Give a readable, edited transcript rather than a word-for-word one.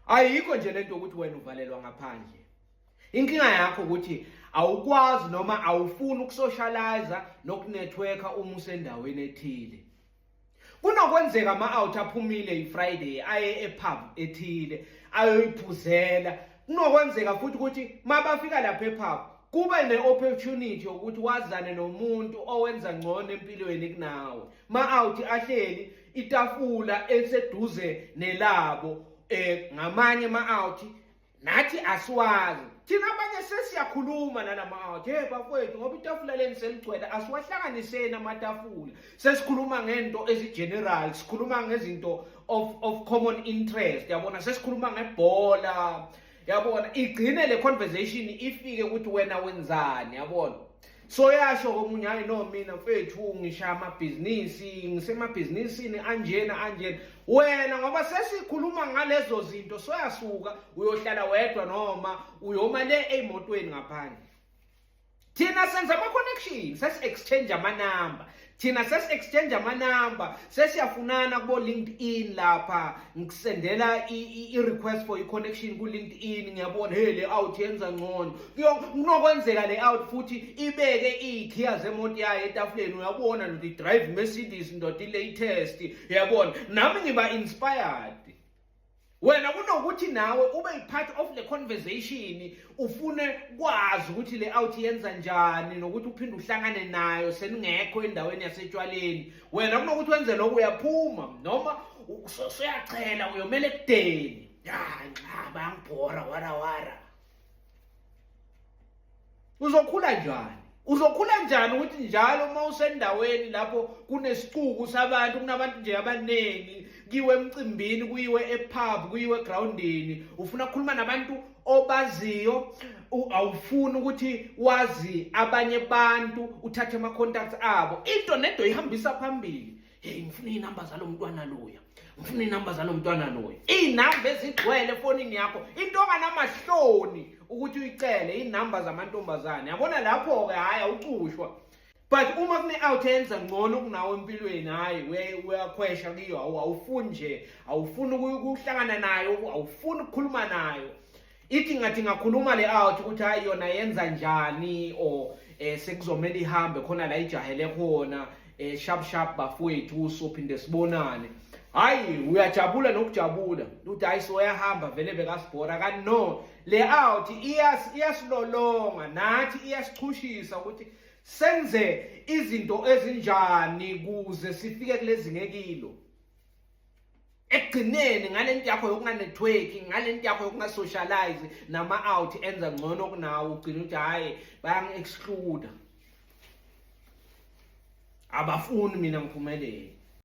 ayikho nje lento ukuthi wena uvalelwa ngaphandle. Inkinga yakho ukuthi awukwazi noma awufuni ukusocialize nokunetworka uma usendaweni ethile. Kunokwenzeka ama-out aphumile iFriday aye epub ethile ayoyiphuzela. Kunokwenzeka futhi ukuthi mabafika lapha epub kuba ne-opportunity ukuthi wazane nomuntu owenza ngcono empilweni kunawe. Ma-out ahleli itafula eseduze nelabo ngamanye ma-out nathi asiwazi. Thina abanye sesiyakhuluma nalama-out, bafowethu ngoba itafula leni seligcwele asiwahlanganiseni amatafula. Sesikhuluma ngento ezi-general, sikhuluma ngezinto of common interest, yabona, sesikhuluma ngebhola, yabona, igcine le conversation ifike ukuthi wena wenzani, yabona. So yasho komunye, hayi no mina mfethu ngishaya amabhizinisi, ngisemabhizinisini anjena. Wena ngoba sesikhuluma ngalezo zinto soyasuka uyohlala wedwa noma uyoma le emotweni ngaphandle. Thina senza ama-connection, sesi-exchange ama-number. Sesiyafunana kubo LinkedIn lapha, ngikusendela i-request for i-connection ku-LinkedIn, ngiyabona le out yenza ngcono. Kunokwenzeka le out futhi ibeke iy'khiya zemoto yayo etafuleni, uyabona ndoda i-drive Mercedes, ndoda i-latest, yabona. Nami ngiba inspired. Wena kunokuthi nawe ube part of the conversation, ufune kwazi ukuthi le out yenza njani nokuthi uphinde uhlangane nayo seningekho endaweni yasetshwaleni. Wena kunokuthi wenze lokho, uyaphuma noma usuyachela uyomela ekudeni. Bayangibhora wara. Uzokhula njani ukuthi njalo uma usendaweni lapho kunesicuku sabantu, kunabantu nje abaningi, kiwe emcimbini, kuyiwe epub, kuyiwe egroundini, ufuna ukukhuluma nabantu obaziyo, awufuni ukuthi wazi abanye abantu, uthathe ama-contacts abo. Into nedo ihambisa phambili. Ngifuna iy'namba zalo mntwana loya. Iy'namba ezigcwele efonini yakho, into onganamahloni ukuthi uyicele iy'namba zamantombazane. Yabona lapho-ke hayi awucushwa. But uma kune-out yenza ngcono kunawe empilweni, hayi uyakhwesha kiyo, awufuni nje, awufuni ukuhlangana nayo, awufuni ukukhuluma nayo. Ithi ngathi ngakhuluma le-out ukuthi hayi yona yenza njani, or sekuzomele ihambe khona la ijahele khona, sharp bafowethu sophinde sibonane. Hayi uyajabula nokujabula ukuthi hayi soyahamba vele bekasibhora. Kanti no, le out iyasilolonga nathi, iyasichushisa ukuthi senze izinto ezinjani kuze sifike kulezi ngekilo. Ekugcineni ngalento yakho yokunganetworki, ngalento yakho yokungasocialize nama-out enza ngcono kunawe, ugcina ukuthi hayi bayangi-exclude, abafuni mina ngiphumelele.